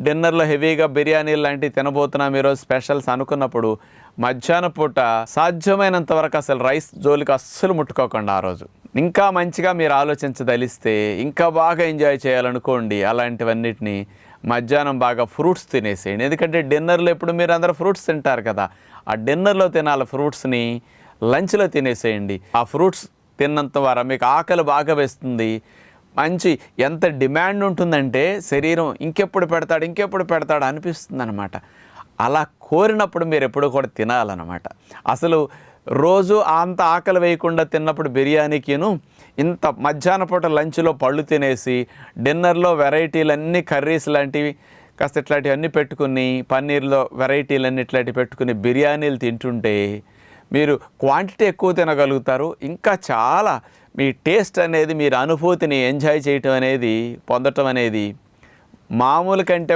డిన్నర్లో హెవీగా బిర్యానీ లాంటివి తినబోతున్నాం ఈరోజు స్పెషల్స్ అనుకున్నప్పుడు మధ్యాహ్నం పూట సాధ్యమైనంత వరకు అసలు రైస్ జోలికి అస్సలు ముట్టుకోకుండా ఆ రోజు ఇంకా మంచిగా మీరు ఆలోచించదలిస్తే ఇంకా బాగా ఎంజాయ్ చేయాలనుకోండి అలాంటివన్నిటిని మధ్యాహ్నం బాగా ఫ్రూట్స్ తినేసేయండి. ఎందుకంటే డిన్నర్లో ఎప్పుడు మీరు అందరూ ఫ్రూట్స్ తింటారు కదా, ఆ డిన్నర్లో తినాలి ఫ్రూట్స్ని లంచ్లో తినేసేయండి. ఆ ఫ్రూట్స్ తిన్నంత వరకు మీకు ఆకలి బాగా వేస్తుంది. మంచి ఎంత డిమాండ్ ఉంటుందంటే శరీరం ఇంకెప్పుడు పెడతాడు అనిపిస్తుంది అనమాట. అలా కోరినప్పుడు మీరు ఎప్పుడు కూడా తినాలన్నమాట. అసలు రోజు అంత ఆకలి వేయకుండా తిన్నప్పుడు బిర్యానీకిను ఇంత మధ్యాహ్న పూట లంచ్లో పళ్ళు తినేసి డిన్నర్లో వెరైటీలన్నీ కర్రీస్ లాంటివి కాస్త ఇట్లాంటివన్నీ పెట్టుకుని పన్నీర్లో వెరైటీలన్నీ ఇట్లాంటివి పెట్టుకుని బిర్యానీలు తింటుంటే మీరు క్వాంటిటీ ఎక్కువ తినగలుగుతారు. ఇంకా చాలా మీ టేస్ట్ అనేది మీరు అనుభూతిని ఎంజాయ్ చేయటం అనేది పొందటం అనేది మామూలు కంటే